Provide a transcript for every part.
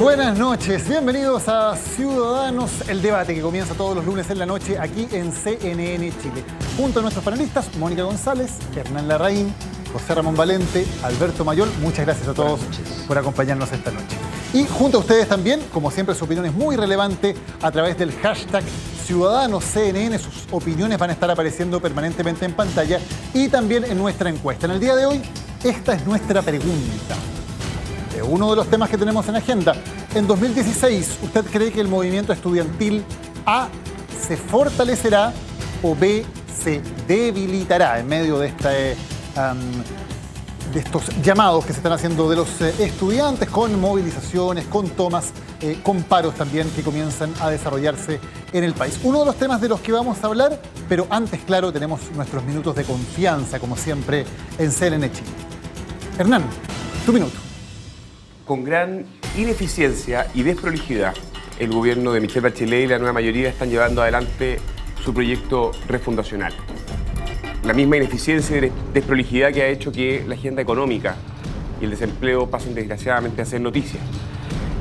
buenas noches, bienvenidos a Ciudadanos, el debate que comienza todos los lunes en la noche aquí en CNN Chile. Junto a nuestros panelistas, Mónica González, Hernán Larraín, José Ramón Valente, Alberto Mayol, muchas gracias a todos por acompañarnos esta noche. Y junto a ustedes también, como siempre, su opinión es muy relevante a través del hashtag CiudadanosCNN. Sus opiniones van a estar apareciendo permanentemente en pantalla y también en nuestra encuesta. En el día de hoy, esta es nuestra pregunta. Uno de los temas que tenemos en agenda. En 2016, ¿usted cree que el movimiento estudiantil A se fortalecerá o B se debilitará en medio de estos llamados que se están haciendo de los estudiantes, con movilizaciones, con tomas, con paros también que comienzan a desarrollarse en el país? Uno de los temas de los que vamos a hablar, pero antes, claro, tenemos nuestros minutos de confianza, como siempre, en CNN Chile. Hernán, tu minuto. Con gran ineficiencia y desprolijidad, el gobierno de Michelle Bachelet y la nueva mayoría están llevando adelante su proyecto refundacional. La misma ineficiencia y desprolijidad que ha hecho que la agenda económica y el desempleo pasen desgraciadamente a ser noticia.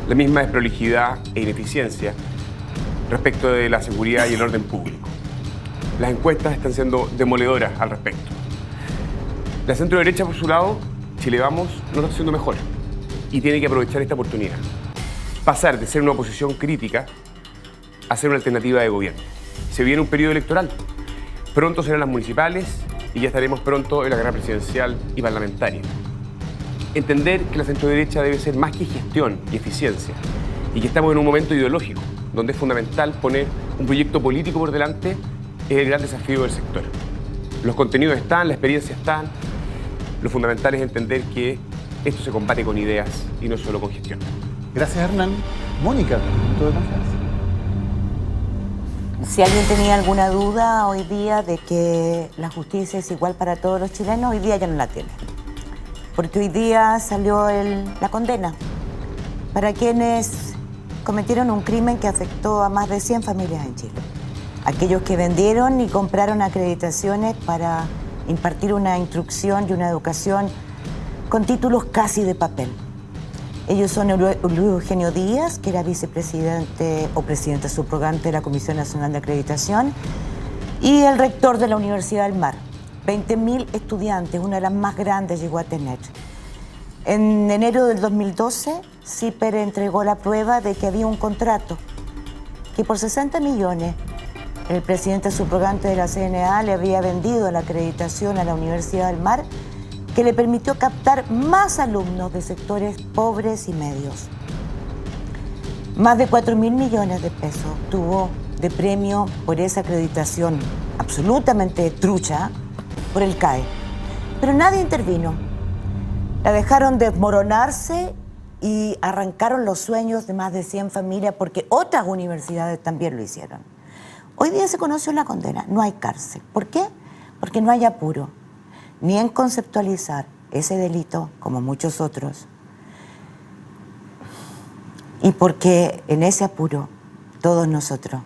La misma desprolijidad e ineficiencia respecto de la seguridad y el orden público. Las encuestas están siendo demoledoras al respecto. La centro-derecha, por su lado, Chile Vamos, no lo está haciendo mejor. Y tiene que aprovechar esta oportunidad. Pasar de ser una oposición crítica a ser una alternativa de gobierno. Se viene un periodo electoral. Pronto serán las municipales y ya estaremos pronto en la carrera presidencial y parlamentaria. Entender que la centroderecha debe ser más que gestión y eficiencia y que estamos en un momento ideológico donde es fundamental poner un proyecto político por delante es el gran desafío del sector. Los contenidos están, la experiencia están. Lo fundamental es entender que esto se combate con ideas y no solo con gestión. Gracias, Hernán. Mónica, punto de confianza. Si alguien tenía alguna duda hoy día de que la justicia es igual para todos los chilenos, hoy día ya no la tiene. Porque hoy día salió la condena para quienes cometieron un crimen que afectó a más de 100 familias en Chile. Aquellos que vendieron y compraron acreditaciones para impartir una instrucción y una educación con títulos casi de papel. Ellos son Luis Eugenio Díaz, que era vicepresidente o presidente subrogante de la Comisión Nacional de Acreditación, y el rector de la Universidad del Mar. 20.000 estudiantes, una de las más grandes llegó a tener. En enero del 2012, CIPER entregó la prueba de que había un contrato que por 60 millones el presidente subrogante de la CNA le había vendido la acreditación a la Universidad del Mar, que le permitió captar más alumnos de sectores pobres y medios. Más de 4.000 millones de pesos tuvo de premio por esa acreditación absolutamente trucha por el CAE. Pero nadie intervino. La dejaron desmoronarse y arrancaron los sueños de más de 100 familias porque otras universidades también lo hicieron. Hoy día se conoció la condena, no hay cárcel. ¿Por qué? Porque no hay apuro ni en conceptualizar ese delito, como muchos otros, y porque en ese apuro todos nosotros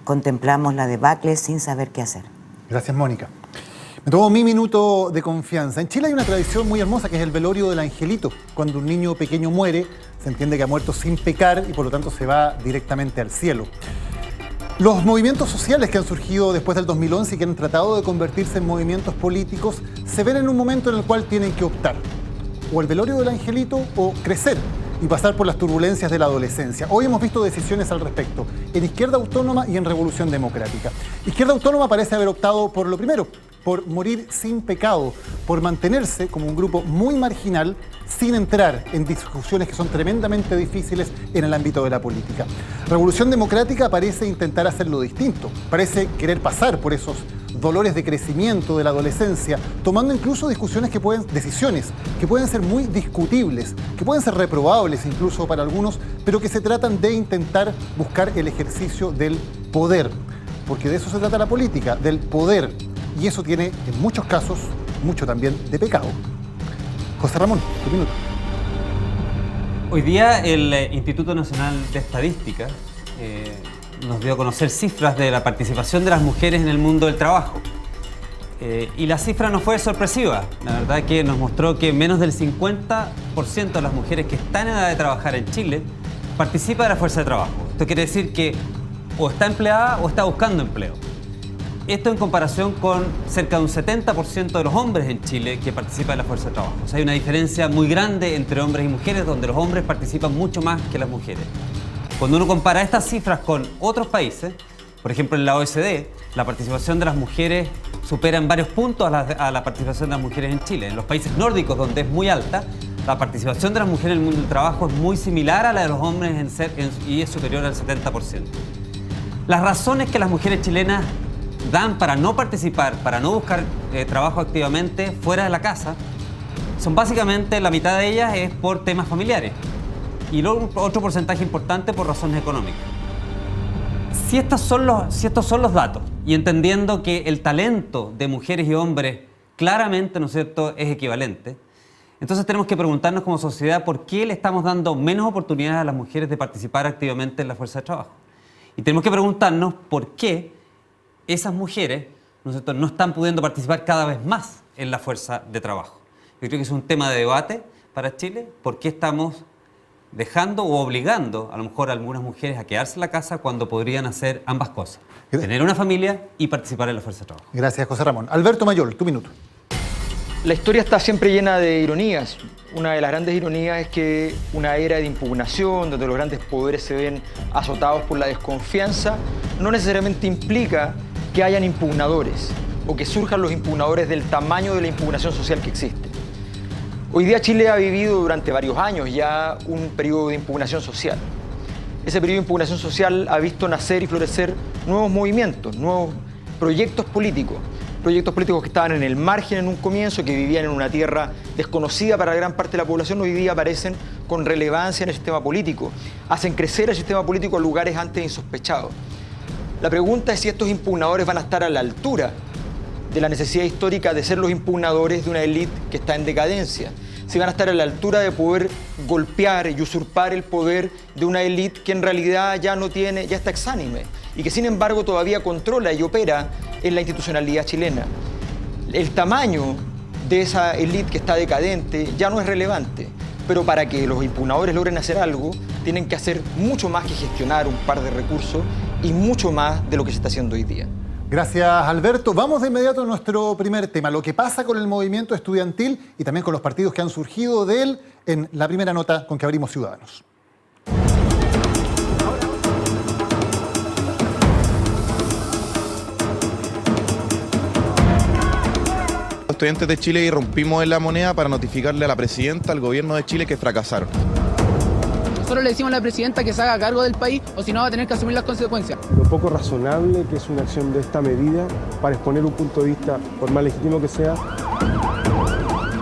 contemplamos la debacle sin saber qué hacer. Gracias, Mónica. Me tomo mi minuto de confianza. En Chile hay una tradición muy hermosa que es el velorio del angelito. Cuando un niño pequeño muere, se entiende que ha muerto sin pecar y por lo tanto se va directamente al cielo. Los movimientos sociales que han surgido después del 2011 y que han tratado de convertirse en movimientos políticos se ven en un momento en el cual tienen que optar o el velorio del angelito o crecer y pasar por las turbulencias de la adolescencia. Hoy hemos visto decisiones al respecto en Izquierda Autónoma y en Revolución Democrática. Izquierda Autónoma parece haber optado por lo primero, por morir sin pecado, por mantenerse como un grupo muy marginal sin entrar en discusiones que son tremendamente difíciles en el ámbito de la política. Revolución Democrática parece intentar hacerlo distinto, parece querer pasar por esos dolores de crecimiento de la adolescencia, tomando incluso decisiones que pueden ser muy discutibles, que pueden ser reprobables incluso para algunos, pero que se tratan de intentar buscar el ejercicio del poder, porque de eso se trata la política, del poder. Y eso tiene, en muchos casos, mucho también de pecado. José Ramón, tu minuto. Hoy día el Instituto Nacional de Estadística nos dio a conocer cifras de la participación de las mujeres en el mundo del trabajo. Y la cifra no fue sorpresiva. La verdad que nos mostró que menos del 50% de las mujeres que están en edad de trabajar en Chile participa de la fuerza de trabajo. Esto quiere decir que o está empleada o está buscando empleo. Esto en comparación con cerca de un 70% de los hombres en Chile que participan en la fuerza de trabajo. O sea, hay una diferencia muy grande entre hombres y mujeres, donde los hombres participan mucho más que las mujeres. Cuando uno compara estas cifras con otros países, por ejemplo en la OECD, la participación de las mujeres supera en varios puntos a la participación de las mujeres en Chile. En los países nórdicos, donde es muy alta, la participación de las mujeres en el mundo del trabajo es muy similar a la de los hombres y es superior al 70%. Las razones que las mujeres chilenas dan para no participar, para no buscar trabajo activamente fuera de la casa, son básicamente, la mitad de ellas es por temas familiares y luego otro porcentaje importante por razones económicas. Si estos son los datos, y entendiendo que el talento de mujeres y hombres claramente, ¿no es cierto?, es equivalente, entonces tenemos que preguntarnos como sociedad por qué le estamos dando menos oportunidades a las mujeres de participar activamente en la fuerza de trabajo. Y tenemos que preguntarnos por qué esas mujeres, ¿no es cierto?, no están pudiendo participar cada vez más en la fuerza de trabajo. Yo creo que es un tema de debate para Chile, por qué estamos dejando o obligando a lo mejor a algunas mujeres a quedarse en la casa cuando podrían hacer ambas cosas. Tener una familia y participar en la fuerza de trabajo. Gracias, José Ramón. Alberto Mayol, tu minuto. La historia está siempre llena de ironías. Una de las grandes ironías es que una era de impugnación, donde los grandes poderes se ven azotados por la desconfianza, no necesariamente implica que hayan impugnadores o que surjan los impugnadores del tamaño de la impugnación social que existe. Hoy día Chile ha vivido durante varios años ya un periodo de impugnación social. Ese periodo de impugnación social ha visto nacer y florecer nuevos movimientos, nuevos proyectos políticos que estaban en el margen en un comienzo, que vivían en una tierra desconocida para gran parte de la población, hoy día aparecen con relevancia en el sistema político, hacen crecer el sistema político a lugares antes insospechados. La pregunta es si estos impugnadores van a estar a la altura de la necesidad histórica de ser los impugnadores de una élite que está en decadencia, si van a estar a la altura de poder golpear y usurpar el poder de una élite que en realidad ya está exánime y que sin embargo todavía controla y opera en la institucionalidad chilena. El tamaño de esa élite que está decadente ya no es relevante, pero para que los impugnadores logren hacer algo, tienen que hacer mucho más que gestionar un par de recursos y mucho más de lo que se está haciendo hoy día. Gracias, Alberto. Vamos de inmediato a nuestro primer tema, lo que pasa con el movimiento estudiantil y también con los partidos que han surgido de él en la primera nota con que abrimos Ciudadanos. Los estudiantes de Chile irrumpimos en La Moneda para notificarle a la presidenta, al gobierno de Chile, que fracasaron. Nosotros le decimos a la presidenta que se haga cargo del país o si no va a tener que asumir las consecuencias. Lo poco razonable que es una acción de esta medida para exponer un punto de vista, por más legítimo que sea.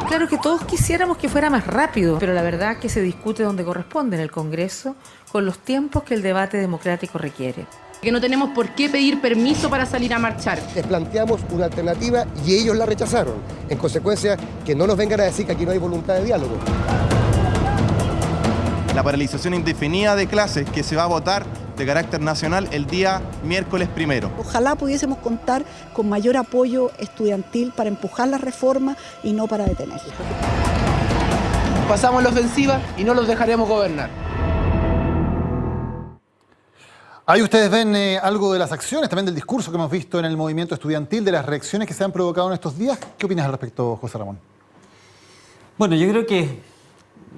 Claro que todos quisiéramos que fuera más rápido, pero la verdad que se discute donde corresponde, en el Congreso, con los tiempos que el debate democrático requiere. Que no tenemos por qué pedir permiso para salir a marchar. Les planteamos una alternativa y ellos la rechazaron. En consecuencia, que no nos vengan a decir que aquí no hay voluntad de diálogo. La paralización indefinida de clases que se va a votar de carácter nacional el día miércoles 1. Ojalá pudiésemos contar con mayor apoyo estudiantil para empujar las reformas y no para detenerlas. Pasamos la ofensiva y no los dejaremos gobernar. Ahí ustedes ven algo de las acciones, también del discurso que hemos visto en el movimiento estudiantil, de las reacciones que se han provocado en estos días. ¿Qué opinas al respecto, José Ramón? Bueno, yo creo que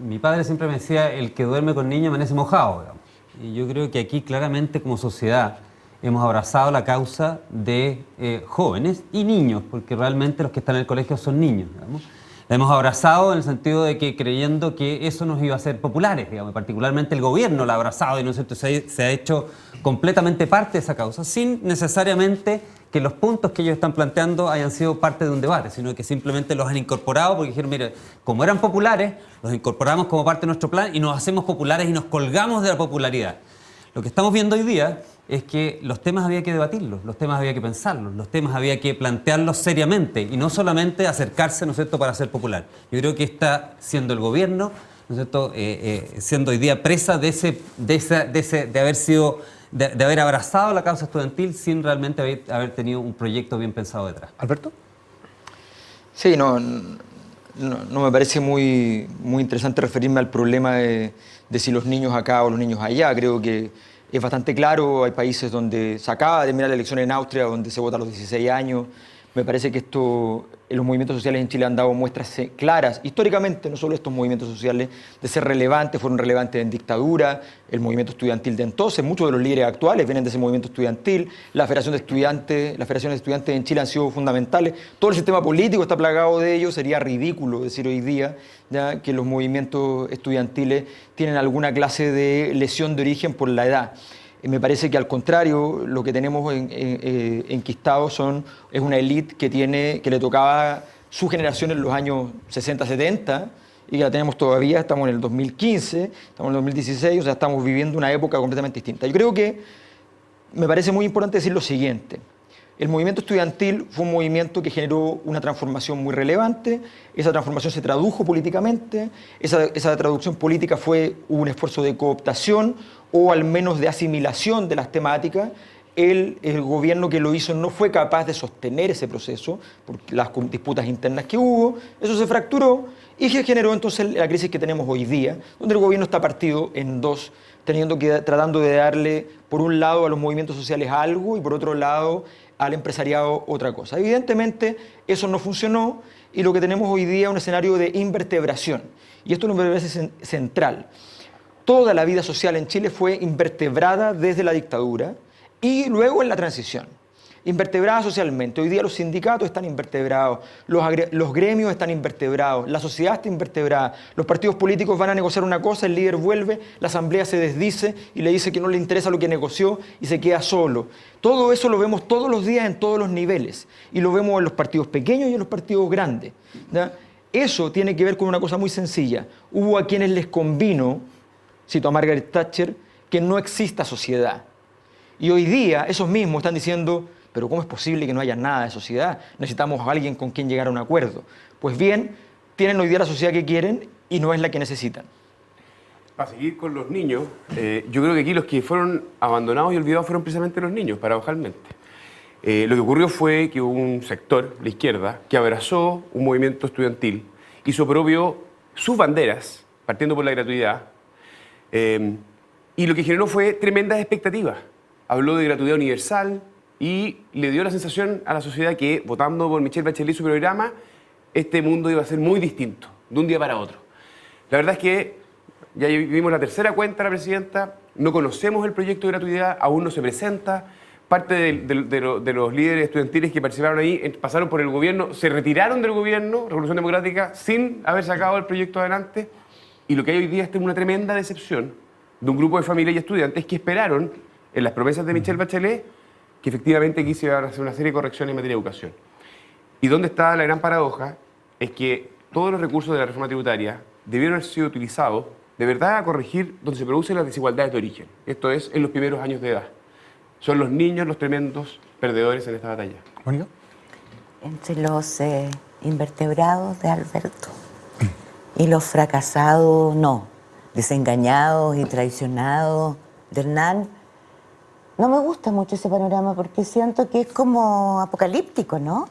mi padre siempre me decía, el que duerme con niños amanece mojado, digamos. Y yo creo que aquí claramente como sociedad hemos abrazado la causa de jóvenes y niños, porque realmente los que están en el colegio son niños, digamos. La hemos abrazado en el sentido de que creyendo que eso nos iba a hacer populares, digamos, particularmente el gobierno la ha abrazado y ¿no es cierto? Se ha hecho completamente parte de esa causa, sin necesariamente que los puntos que ellos están planteando hayan sido parte de un debate, sino que simplemente los han incorporado porque dijeron, mire, como eran populares, los incorporamos como parte de nuestro plan y nos hacemos populares y nos colgamos de la popularidad. Lo que estamos viendo hoy día es que los temas había que debatirlos, los temas había que pensarlos, los temas había que plantearlos seriamente y no solamente acercarse, ¿no es cierto?, para ser popular. Yo creo que está siendo el gobierno, ¿no es cierto?, siendo hoy día presa de haber abrazado la causa estudiantil sin realmente haber tenido un proyecto bien pensado detrás. ¿Alberto? Sí, no. no me parece muy interesante referirme al problema de si los niños acá o los niños allá. Creo que es bastante claro, hay países donde se acaba de terminar la elección en Austria, donde se vota a los 16 años. Me parece que los movimientos sociales en Chile han dado muestras claras, históricamente, no solo estos movimientos sociales, de ser relevantes, fueron relevantes en dictadura, el movimiento estudiantil de entonces, muchos de los líderes actuales vienen de ese movimiento estudiantil, las federaciones de estudiantes en Chile han sido fundamentales, todo el sistema político está plagado de ellos, sería ridículo decir hoy día ya que los movimientos estudiantiles tienen alguna clase de lesión de origen por la edad. Me parece que al contrario, lo que tenemos enquistado es una élite que le tocaba su generación en los años 60, 70 y que la tenemos todavía, estamos en el 2015, estamos en el 2016, o sea, estamos viviendo una época completamente distinta. Yo creo que me parece muy importante decir lo siguiente. El movimiento estudiantil fue un movimiento que generó una transformación muy relevante, esa transformación se tradujo políticamente, esa traducción política fue un esfuerzo de cooptación o al menos de asimilación de las temáticas. El gobierno que lo hizo no fue capaz de sostener ese proceso por las disputas internas que hubo, eso se fracturó y se generó entonces la crisis que tenemos hoy día, donde el gobierno está partido en dos, tratando de darle por un lado a los movimientos sociales algo y por otro lado al empresariado otra cosa. Evidentemente eso no funcionó y lo que tenemos hoy día es un escenario de invertebración y esto me parece central. Toda la vida social en Chile fue invertebrada desde la dictadura y luego en la transición. Invertebrada socialmente. Hoy día los sindicatos están invertebrados, los gremios están invertebrados, la sociedad está invertebrada, los partidos políticos van a negociar una cosa, el líder vuelve, la asamblea se desdice y le dice que no le interesa lo que negoció y se queda solo. Todo eso lo vemos todos los días en todos los niveles y lo vemos en los partidos pequeños y en los partidos grandes, ¿ya? Eso tiene que ver con una cosa muy sencilla. Hubo a quienes les convino, cito a Margaret Thatcher, que no exista sociedad. Y hoy día esos mismos están diciendo, pero ¿cómo es posible que no haya nada de sociedad? Necesitamos a alguien con quien llegar a un acuerdo. Pues bien, tienen hoy día la sociedad que quieren y no es la que necesitan. Para seguir con los niños, yo creo que aquí los que fueron abandonados y olvidados fueron precisamente los niños, paradojalmente. Lo que ocurrió fue que hubo un sector, la izquierda, que abrazó un movimiento estudiantil, hizo propio sus banderas, partiendo por la gratuidad, y lo que generó fue tremendas expectativas. Habló de gratuidad universal y le dio la sensación a la sociedad que, votando por Michelle Bachelet y su programa, este mundo iba a ser muy distinto, de un día para otro. La verdad es que ya vimos la tercera cuenta de la presidenta, no conocemos el proyecto de gratuidad, aún no se presenta. Parte de los líderes estudiantiles que participaron ahí pasaron por el gobierno, se retiraron del gobierno, Revolución Democrática, sin haber sacado el proyecto adelante. Y lo que hay hoy día es una tremenda decepción de un grupo de familias y estudiantes que esperaron, en las promesas de Michelle Bachelet, que efectivamente aquí se iban a hacer una serie de correcciones en materia de educación. Y donde está la gran paradoja es que todos los recursos de la reforma tributaria debieron haber sido utilizados de verdad a corregir donde se producen las desigualdades de origen. Esto es, en los primeros años de edad. Son los niños los tremendos perdedores en esta batalla. ¿Mónica? Entre los invertebrados de Alberto y los fracasados, no, desengañados y traicionados de Hernán, no me gusta mucho ese panorama porque siento que es como apocalíptico, ¿no?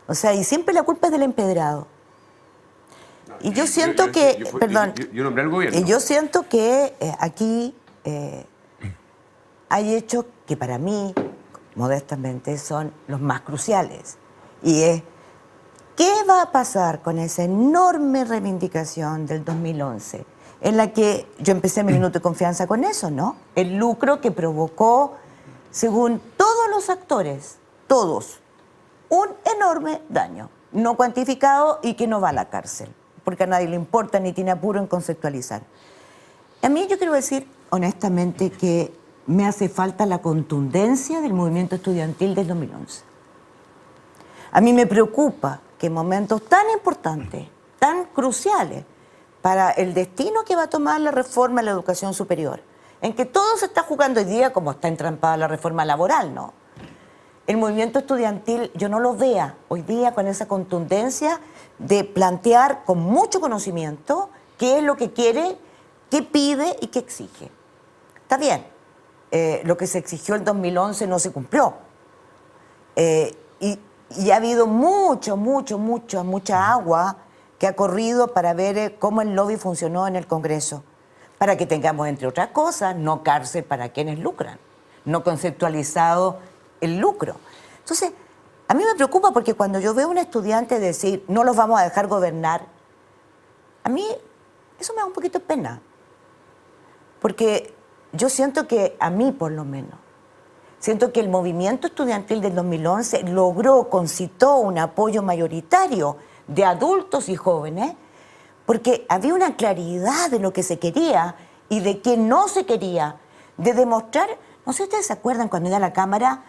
O sea, y siempre la culpa es del empedrado. Y yo siento que, perdón, yo nombré al gobierno. Y yo siento que aquí hay hechos que para mí, modestamente, son los más cruciales. Y es, ¿qué va a pasar con esa enorme reivindicación del 2011? En la que yo empecé mi minuto de confianza con eso, ¿no? El lucro que provocó, según todos los actores, todos, un enorme daño, no cuantificado y que no va a la cárcel, porque a nadie le importa ni tiene apuro en conceptualizar. A mí yo quiero decir, honestamente, que me hace falta la contundencia del movimiento estudiantil del 2011. A mí me preocupa que en momentos tan importantes, tan cruciales, para el destino que va a tomar la reforma de la educación superior, en que todo se está jugando hoy día como está entrampada la reforma laboral, ¿no? El movimiento estudiantil yo no lo vea hoy día con esa contundencia de plantear con mucho conocimiento qué es lo que quiere, qué pide y qué exige. Está bien, lo que se exigió en 2011 no se cumplió. Y ha habido mucha agua que ha corrido para ver cómo el lobby funcionó en el Congreso, para que tengamos, entre otras cosas, no cárcel para quienes lucran, no conceptualizado el lucro. Entonces, a mí me preocupa porque cuando yo veo a un estudiante decir no los vamos a dejar gobernar, a mí eso me da un poquito de pena. Porque yo siento que, a mí por lo menos, siento que el movimiento estudiantil del 2011 concitó un apoyo mayoritario de adultos y jóvenes, porque había una claridad de lo que se quería y de qué no se quería, de demostrar, no sé si ustedes se acuerdan cuando iba a la Cámara,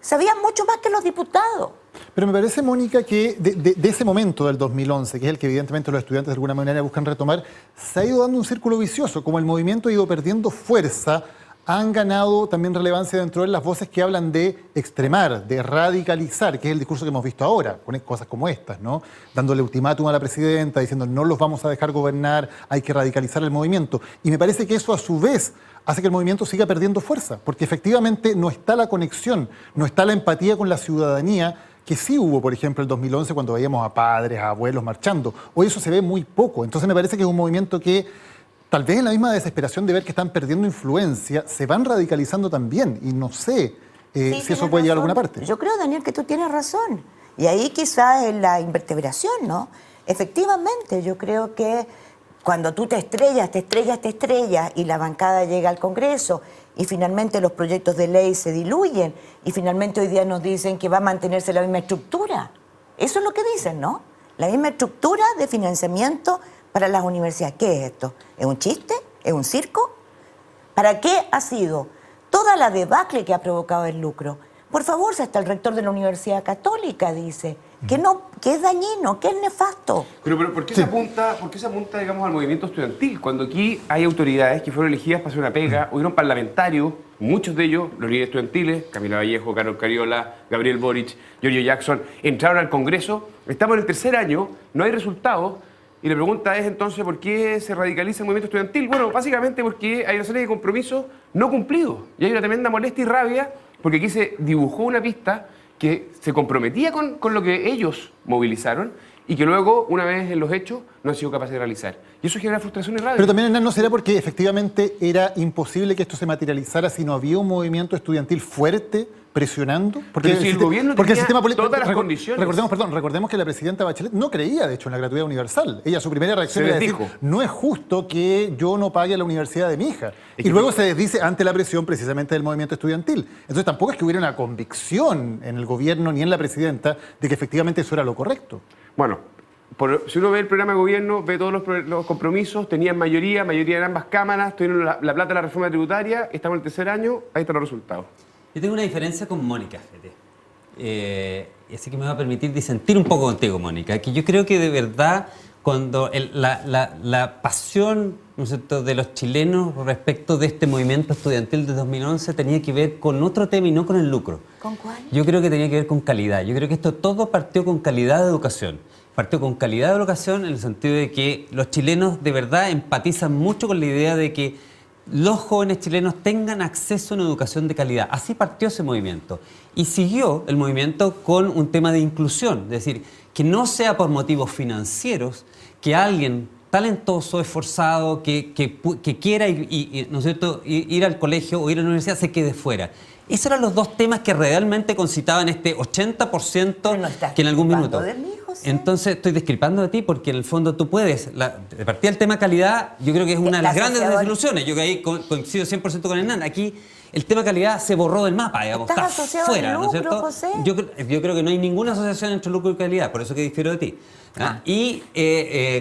sabían mucho más que los diputados. Pero me parece, Mónica, que de ese momento del 2011, que es el que evidentemente los estudiantes de alguna manera buscan retomar, se ha ido dando un círculo vicioso. Como el movimiento ha ido perdiendo fuerza, han ganado también relevancia dentro de las voces que hablan de extremar, de radicalizar, que es el discurso que hemos visto ahora, con cosas como estas, ¿no? Dándole ultimátum a la presidenta, diciendo no los vamos a dejar gobernar, hay que radicalizar el movimiento. Y me parece que eso a su vez hace que el movimiento siga perdiendo fuerza, porque efectivamente no está la conexión, no está la empatía con la ciudadanía, que sí hubo, por ejemplo, el 2011 cuando veíamos a padres, a abuelos marchando. Hoy eso se ve muy poco. Entonces me parece que es un movimiento que, tal vez en la misma desesperación de ver que están perdiendo influencia, se van radicalizando también. Y no sé si eso puede llegar a alguna parte. Yo creo, Daniel, que tú tienes razón. Y ahí quizás es la invertebración, ¿no? Efectivamente, yo creo que cuando tú te estrellas y la bancada llega al Congreso y finalmente los proyectos de ley se diluyen y finalmente hoy día nos dicen que va a mantenerse la misma estructura. Eso es lo que dicen, ¿no? La misma estructura de financiamiento para las universidades. ¿Qué es esto? ¿Es un chiste? ¿Es un circo? ¿Para qué ha sido toda la debacle que ha provocado el lucro? Por favor, si hasta el rector de la Universidad Católica dice que es dañino, que es nefasto. Pero ¿por qué se apunta, digamos, al movimiento estudiantil? Cuando aquí hay autoridades que fueron elegidas para hacer una pega, hubieron parlamentarios, muchos de ellos, los líderes estudiantiles, Camila Vallejo, Carol Cariola, Gabriel Boric, Giorgio Jackson, entraron al Congreso, estamos en el tercer año, no hay resultados, y la pregunta es entonces, ¿por qué se radicaliza el movimiento estudiantil? Bueno, básicamente porque hay una serie de compromisos no cumplidos, y hay una tremenda molestia y rabia, porque aquí se dibujó una pista que se comprometía con lo que ellos movilizaron y que luego, una vez en los hechos, no han sido capaces de realizar. Y eso genera frustración y rabia. Pero también, Hernán, ¿no será porque efectivamente era imposible que esto se materializara si no había un movimiento estudiantil fuerte presionando? Porque si el gobierno porque el tenía sistema político, todas las condiciones. Recordemos que la presidenta Bachelet no creía, de hecho, en la gratuidad universal. Ella, su primera reacción era decir, no es justo que yo no pague la universidad de mi hija. Y luego se desdice ante la presión precisamente del movimiento estudiantil. Entonces tampoco es que hubiera una convicción en el gobierno ni en la presidenta de que efectivamente eso era lo correcto. Bueno, si uno ve el programa de gobierno, ve todos los compromisos, tenían mayoría en ambas cámaras, tuvieron la plata de la reforma tributaria, estamos en el tercer año, ahí están los resultados. Yo tengo una diferencia con Mónica, Fede. Así que me va a permitir disentir un poco contigo, Mónica, que yo creo que de verdad cuando la pasión, ¿no es cierto?, de los chilenos respecto de este movimiento estudiantil de 2011 tenía que ver con otro tema y no con el lucro. ¿Con cuál? Yo creo que tenía que ver con calidad. Yo creo que esto todo partió con calidad de educación. Partió con calidad de educación en el sentido de que los chilenos de verdad empatizan mucho con la idea de que los jóvenes chilenos tengan acceso a una educación de calidad. Así partió ese movimiento. Y siguió el movimiento con un tema de inclusión, es decir, que no sea por motivos financieros que alguien talentoso, esforzado, que quiera ¿no es cierto?, ir al colegio o ir a la universidad se quede fuera. Esos eran los dos temas que realmente concitaban este 80% que en algún minuto. Entonces estoy discrepando de ti porque en el fondo tú puedes, de partida del tema calidad, yo creo que es una de las grandes desilusiones. Yo que ahí coincido 100% con Hernán. Aquí el tema calidad se borró del mapa, digamos, está fuera, ¿no es cierto? José? Yo creo que no hay ninguna asociación entre lucro y calidad, por eso que difiero de ti. Y,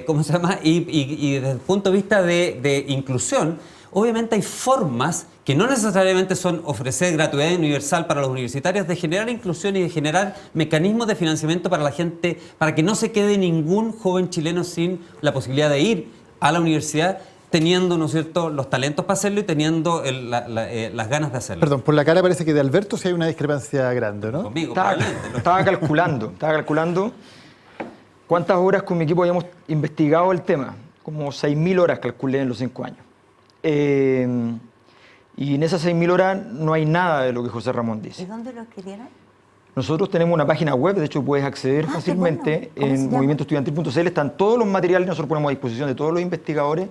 ¿cómo se llama? Y desde el punto de vista de inclusión, obviamente hay formas que no necesariamente son ofrecer gratuidad universal para los universitarios, de generar inclusión y de generar mecanismos de financiamiento para la gente, para que no se quede ningún joven chileno sin la posibilidad de ir a la universidad, teniendo, ¿no es cierto?, los talentos para hacerlo y teniendo las ganas de hacerlo. Perdón, por la cara parece que de Alberto sí hay una discrepancia grande, ¿no? Conmigo, estaba calculando cuántas horas con mi equipo habíamos investigado el tema. Como 6.000 horas calculé en los 5 años. Y en esas 6.000 horas no hay nada de lo que José Ramón dice. ¿Y dónde lo escribieron? Nosotros tenemos una página web, de hecho puedes acceder fácilmente en movimientoestudiantil.cl, están todos los materiales, nosotros ponemos a disposición de todos los investigadores,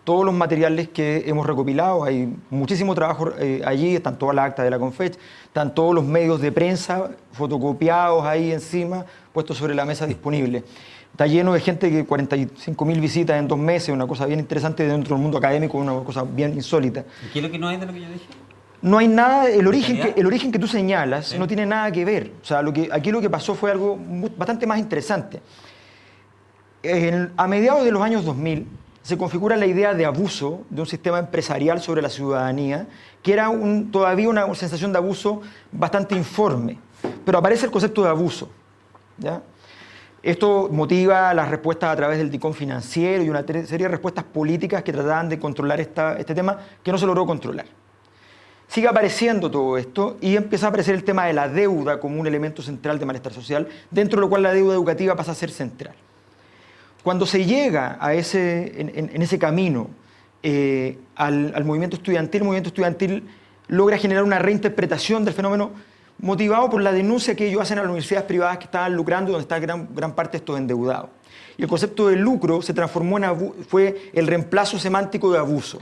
todos los materiales que hemos recopilado, hay muchísimo trabajo allí, están todas las actas de la Confech, están todos los medios de prensa fotocopiados ahí encima, puestos sobre la mesa disponibles. Está lleno de gente que 45.000 visitas en 2 meses, una cosa bien interesante dentro del mundo académico, una cosa bien insólita. ¿Y qué es lo que no hay de lo que yo dije? No hay nada, el origen que tú señalas no tiene nada que ver. O sea, aquí lo que pasó fue algo bastante más interesante. A mediados de los años 2000 se configura la idea de abuso de un sistema empresarial sobre la ciudadanía, que era todavía una sensación de abuso bastante informe. Pero aparece el concepto de abuso, ¿ya? Esto motiva las respuestas a través del DICOM financiero y una serie de respuestas políticas que trataban de controlar este tema que no se logró controlar. Sigue apareciendo todo esto y empieza a aparecer el tema de la deuda como un elemento central de malestar social, dentro de lo cual la deuda educativa pasa a ser central. Cuando se llega a en ese camino al movimiento estudiantil, el movimiento estudiantil logra generar una reinterpretación del fenómeno motivado por la denuncia que ellos hacen a las universidades privadas que estaban lucrando, donde está gran parte de estos endeudados. Y el concepto de lucro se transformó fue el reemplazo semántico de abuso,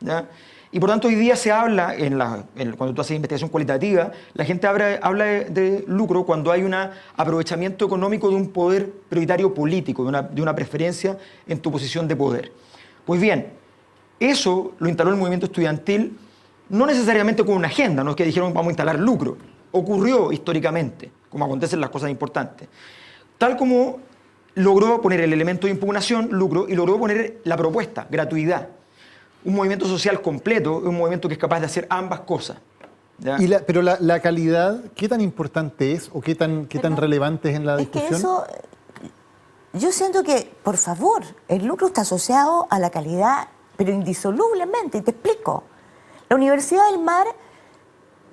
¿ya? Y por tanto hoy día se habla, cuando tú haces investigación cualitativa, la gente habla de lucro cuando hay un aprovechamiento económico de un poder prioritario político, de una preferencia en tu posición de poder. Pues bien, eso lo instaló el movimiento estudiantil, no necesariamente con una agenda, no es que dijeron vamos a instalar lucro, ocurrió históricamente, como acontecen las cosas importantes. Tal como logró poner el elemento de impugnación, lucro, y logró poner la propuesta, gratuidad. Un movimiento social completo es un movimiento que es capaz de hacer ambas cosas, ¿ya? Pero la calidad, ¿qué tan importante es o qué tan relevante es en la discusión? Que eso, yo siento que, por favor, el lucro está asociado a la calidad, pero indisolublemente, y te explico. La Universidad del Mar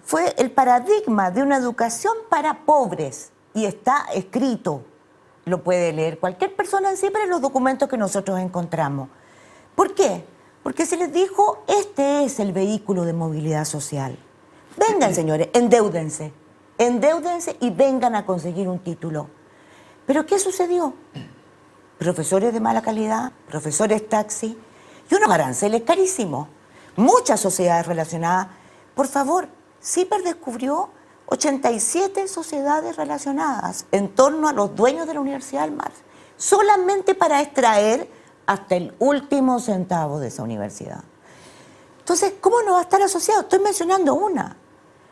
fue el paradigma de una educación para pobres y está escrito, lo puede leer cualquier persona siempre en los documentos que nosotros encontramos. ¿Por qué? Porque se les dijo, este es el vehículo de movilidad social. Vengan, señores, endeúdense y vengan a conseguir un título. ¿Pero qué sucedió? Profesores de mala calidad, profesores taxi y unos aranceles carísimos. Muchas sociedades relacionadas. Por favor, CIPER descubrió 87 sociedades relacionadas en torno a los dueños de la Universidad del Mar, solamente para extraer hasta el último centavo de esa universidad. Entonces, ¿cómo no va a estar asociado? Estoy mencionando una,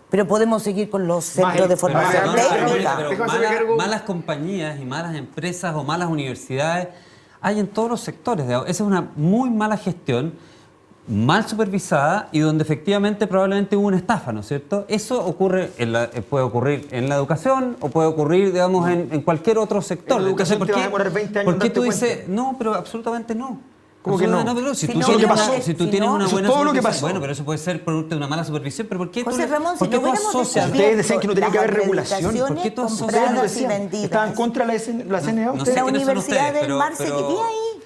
pero podemos seguir con los centros de formación técnica. Pero malas compañías y malas empresas o malas universidades hay en todos los sectores. Esa es una muy mala gestión, mal supervisada y donde efectivamente probablemente hubo una estafa, ¿no es cierto? Eso ocurre puede ocurrir en la educación o puede ocurrir, digamos, en cualquier otro sector. En la educación te va a demorar 20 años. ¿Por qué tú dices, no, pero absolutamente no? ¿Cómo que no? Pero si tú tienes una buena supervisión, bueno, pero eso puede ser producto de una mala supervisión, pero ¿por qué José Ramón, si tú asocias? Ustedes decían que no tenía que haber regulación. ¿Por qué tú asocias? ¿Estaban contra la CNA? No sé, la Universidad del Mar seguiría ahí.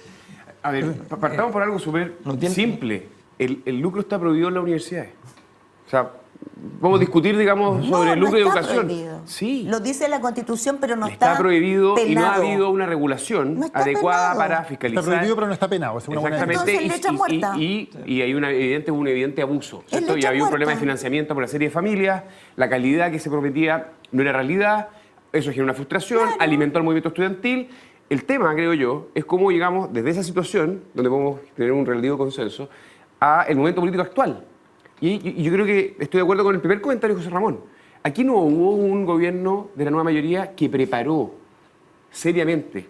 A ver, partamos por algo súper simple. El lucro está prohibido en las universidades. O sea, vamos a discutir, digamos, sobre el lucro de educación. Prohibido. Sí. Lo dice la Constitución, pero no está prohibido penado. Y no ha habido una regulación adecuada para fiscalizar. Está prohibido, pero no está penado. Es una buena exactamente. Entonces, y hay un evidente abuso, ¿cierto? Y había un problema de financiamiento por una serie de familias. La calidad que se prometía no era realidad. Eso generó una frustración, alimentó al movimiento estudiantil. El tema, creo yo, es cómo llegamos desde esa situación, donde podemos tener un relativo consenso, a el momento político actual. Y yo creo que estoy de acuerdo con el primer comentario de José Ramón. Aquí no hubo un gobierno de la nueva mayoría que preparó seriamente,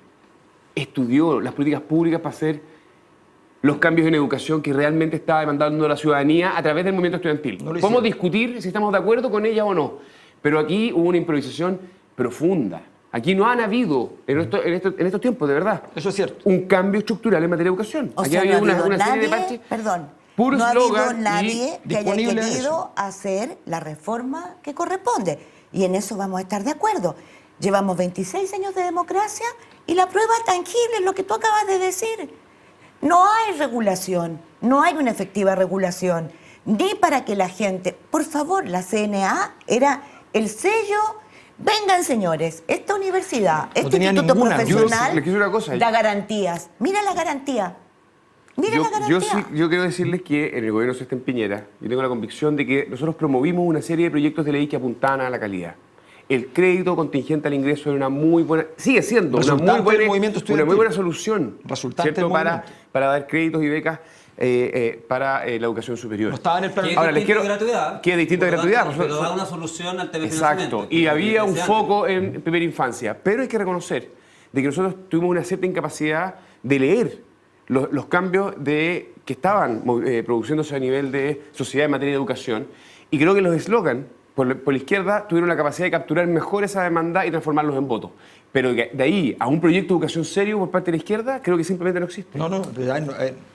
estudió las políticas públicas para hacer los cambios en educación que realmente estaba demandando la ciudadanía a través del movimiento estudiantil. Podemos discutir si estamos de acuerdo con ella o no, pero aquí hubo una improvisación profunda. Aquí no han habido, en estos tiempos, de verdad, eso es cierto, un cambio estructural en materia de educación. O aquí sea, ha habido no una serie de parches. No ha habido nadie que haya querido hacer la reforma que corresponde. Y en eso vamos a estar de acuerdo. Llevamos 26 años de democracia y la prueba tangible es lo que tú acabas de decir. No hay regulación, no hay una efectiva regulación, ni para que la gente... Por favor, la CNA era el sello Vengan, señores, esta universidad, este tenía instituto ninguna. profesional Les quiero una cosa. da garantías. Mira la garantía. Mira la garantía. Yo quiero decirles que en el gobierno de Sebastián Piñera, yo tengo la convicción de que nosotros promovimos una serie de proyectos de ley que apuntaban a la calidad. El crédito contingente al ingreso era una muy buena, sigue siendo una muy buena solución, ¿cierto? Para dar créditos y becas para la educación superior. No estaba en el plan. Ahora les quiero gratuidad. que es distinto a gratuidad. Pero da una solución al tema de Exacto. financiamiento. Y había un foco en primera infancia. Pero hay que reconocer de que nosotros tuvimos una cierta incapacidad de leer los cambios que estaban produciéndose a nivel de sociedad en materia de educación. Y creo que los eslogan por la izquierda tuvieron la capacidad de capturar mejor esa demanda y transformarlos en votos. Pero de ahí a un proyecto de educación serio por parte de la izquierda, creo que simplemente no existe.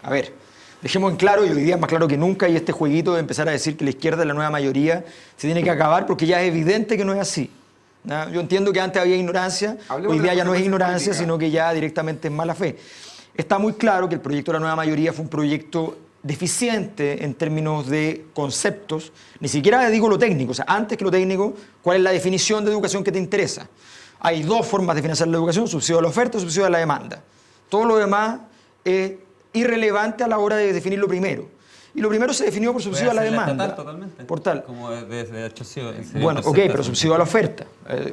A ver, dejemos en claro, y hoy día es más claro que nunca, y este jueguito de empezar a decir que la izquierda es la nueva mayoría se tiene que acabar porque ya es evidente que no es así. ¿No? Yo entiendo que antes había ignorancia, hoy día ya no es ignorancia, sino que ya directamente es mala fe. Está muy claro que el proyecto de la nueva mayoría fue un proyecto deficiente en términos de conceptos, ni siquiera digo lo técnico, o sea, antes que lo técnico, ¿cuál es la definición de educación que te interesa? Hay dos formas de financiar la educación, subsidio a la oferta y subsidio a la demanda. Todo lo demás es irrelevante a la hora de definir lo primero. Y lo primero se definió por subsidio a la demanda. Totalmente. Por tal. Como desde bueno, ok, pero subsidio a la oferta.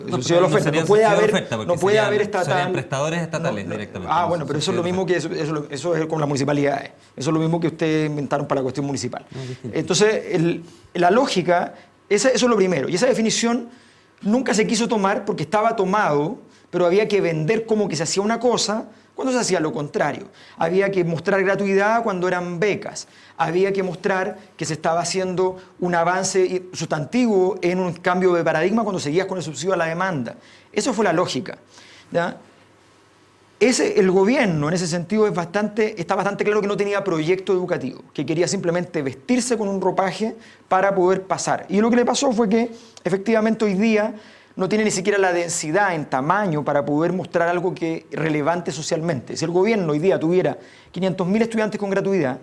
Subsidio a la oferta. No puede haber, no puede haber estatal. Serían prestadores estatales directamente. Ah, bueno, pero eso es lo mismo que eso es con las municipalidades. Eso es lo mismo que ustedes inventaron para la cuestión municipal. Entonces, la lógica, eso es lo primero. Y esa definición nunca se quiso tomar porque estaba tomado, pero había que vender como que se hacía una cosa cuando se hacía lo contrario. Había que mostrar gratuidad cuando eran becas. Había que mostrar que se estaba haciendo un avance sustantivo en un cambio de paradigma cuando seguías con el subsidio a la demanda. Eso fue la lógica. ¿Ya? El gobierno, en ese sentido, está bastante claro que no tenía proyecto educativo, que quería simplemente vestirse con un ropaje para poder pasar. Y lo que le pasó fue que, efectivamente, hoy día no tiene ni siquiera la densidad en tamaño para poder mostrar algo que relevante socialmente. Si el gobierno hoy día tuviera 500.000 estudiantes con gratuidad,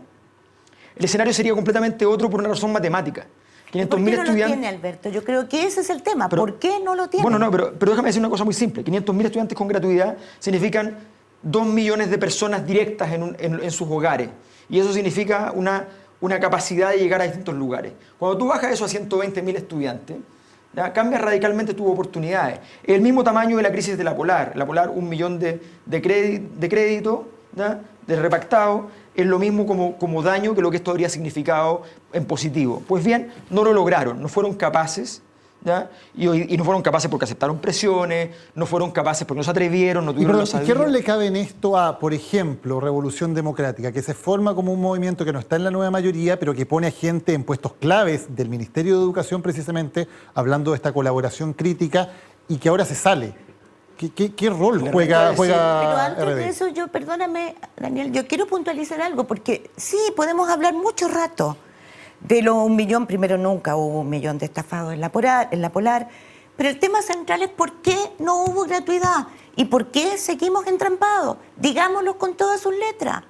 el escenario sería completamente otro por una razón matemática. 500.000 ¿Por qué no estudiantes... lo tiene, Alberto? Yo creo que ese es el tema. Pero, ¿por qué no lo tiene? Bueno, no, pero déjame decir una cosa muy simple. 500.000 estudiantes con gratuidad significan 2 millones de personas directas en sus hogares. Y eso significa una capacidad de llegar a distintos lugares. Cuando tú bajas eso a 120.000 estudiantes, ¿ya? Cambia radicalmente tus oportunidades. El mismo tamaño de la crisis de la Polar. La Polar, 1 millón de crédito, ¿ya? De repactado, es lo mismo como daño que lo que esto habría significado en positivo. Pues bien, no lo lograron, no fueron capaces, ¿ya? Y no fueron capaces porque aceptaron presiones, no fueron capaces porque no se atrevieron, no tuvieron los ¿Qué rol le cabe en esto a, por ejemplo, Revolución Democrática, que se forma como un movimiento que no está en la nueva mayoría, pero que pone a gente en puestos claves del Ministerio de Educación, precisamente, hablando de esta colaboración crítica, y que ahora se sale? ¿Qué rol juega Pero antes RD? de eso, perdóname, Daniel, yo quiero puntualizar algo, porque sí, podemos hablar mucho rato de los 1 millón, primero nunca hubo 1 millón de estafados en la Polar, pero el tema central es por qué no hubo gratuidad y por qué seguimos entrampados. Digámoslo con todas sus letras.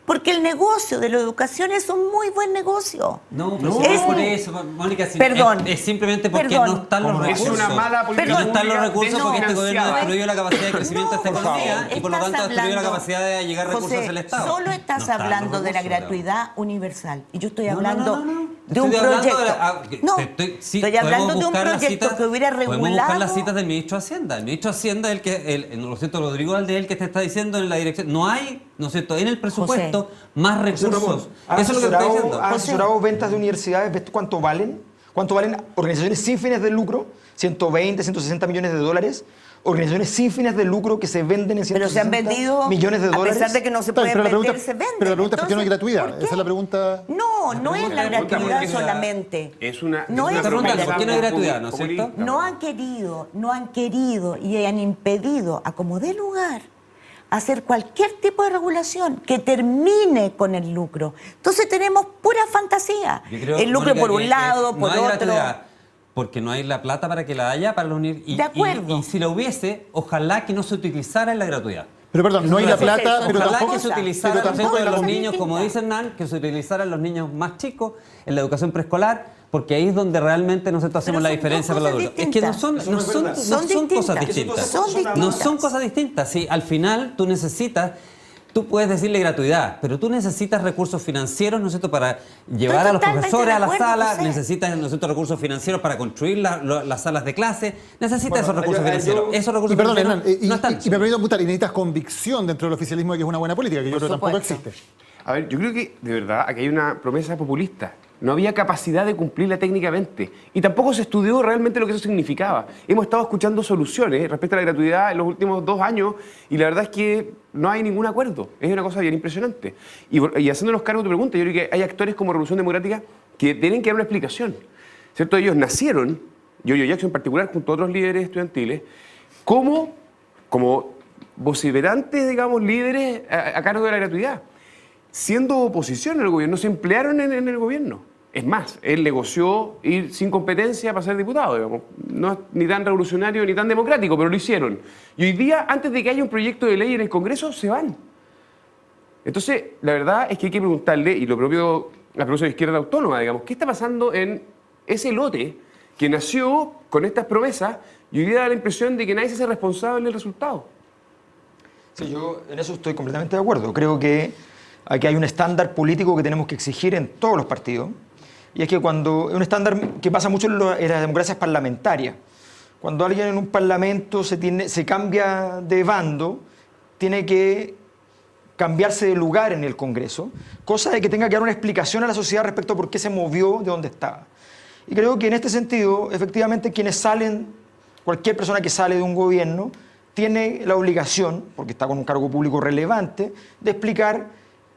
Porque el negocio de la educación es un muy buen negocio. No es por eso, Mónica. Perdón. Es simplemente porque no están los recursos. Es una mala política. No están los recursos porque este gobierno desfinanciada. destruyó la capacidad de crecimiento de esta economía y por lo tanto destruyó la capacidad de llegar recursos José, hacia el Estado. Solo estás hablando de la gratuidad universal. Y yo estoy hablando de Estoy un hablando proyecto. Estoy hablando de un proyecto que hubiera regulado. Podemos buscar las citas del ministro de Hacienda. El ministro de Hacienda, lo siento, Rodrigo Alde, que te está diciendo en la dirección. No hay, ¿no es cierto?, en el presupuesto más recursos. Eso es lo que está diciendo. ¿Has asesorado ventas de universidades? ¿Ves cuánto valen? ¿Cuánto valen organizaciones sin fines de lucro? 120, 160 millones de dólares. Organizaciones sin fines de lucro que se venden en 160 pero se han vendido, millones de dólares. A pesar de que no se pueden vender, se venden. Pero la pregunta es por qué no hay Entonces, gratuidad. Esa es la pregunta. No es la gratuidad solamente. No es ¿por qué no hay gratuidad, no es cierto? No han querido y han impedido a como dé lugar hacer cualquier tipo de regulación que termine con el lucro. Entonces tenemos pura fantasía. El lucro, Mónica, por un lado, por otro. Porque no hay la plata para que la haya para los universidades. De acuerdo. Y si la hubiese, ojalá que no se utilizara en la gratuidad. Pero perdón, no hay la plata, pero ojalá tampoco que se utilizara pero tampoco en los la niños, como dice Hernán, que se utilizaran los niños más chicos en la educación preescolar porque ahí es donde realmente nosotros hacemos la diferencia con la adultos. Es que no son cosas distintas. No son cosas distintas. Sí, al final tú necesitas... Tú puedes decirle gratuidad, pero tú necesitas recursos financieros, ¿no es cierto?, para llevar a los profesores a la sala, necesitas, ¿no es cierto?, recursos financieros para construir las salas de clase, necesitas esos recursos financieros. Esos recursos financieros no están. Y me permito mutar, y necesitas convicción dentro del oficialismo de que es una buena política, que yo creo que tampoco existe. A ver, yo creo que, de verdad, aquí hay una promesa populista. No había capacidad de cumplirla técnicamente. Y tampoco se estudió realmente lo que eso significaba. Hemos estado escuchando soluciones respecto a la gratuidad en los últimos 2 años y la verdad es que no hay ningún acuerdo. Es una cosa bien impresionante. Y haciéndonos cargo de tu pregunta, yo creo que hay actores como Revolución Democrática que tienen que dar una explicación. ¿Cierto? Ellos nacieron, Giorgio Jackson en particular, junto a otros líderes estudiantiles, como vociferantes, digamos, líderes a cargo de la gratuidad. Siendo oposición al gobierno, se emplearon en el gobierno. Es más, él negoció ir sin competencia para ser diputado, digamos. No es ni tan revolucionario ni tan democrático, pero lo hicieron. Y hoy día, antes de que haya un proyecto de ley en el Congreso, se van. Entonces, la verdad es que hay que preguntarle, y lo propio la profesora de Izquierda Autónoma, digamos, ¿qué está pasando en ese lote que nació con estas promesas y hoy día da la impresión de que nadie se hace responsable del resultado? Sí, yo en eso estoy completamente de acuerdo. Creo que aquí hay un estándar político que tenemos que exigir en todos los partidos. Y es que cuando es un estándar que pasa mucho en las democracias parlamentarias. Cuando alguien en un parlamento se cambia de bando, tiene que cambiarse de lugar en el Congreso, cosa de que tenga que dar una explicación a la sociedad respecto a por qué se movió de donde estaba. Y creo que en este sentido, efectivamente, cualquier persona que sale de un gobierno, tiene la obligación, porque está con un cargo público relevante, de explicar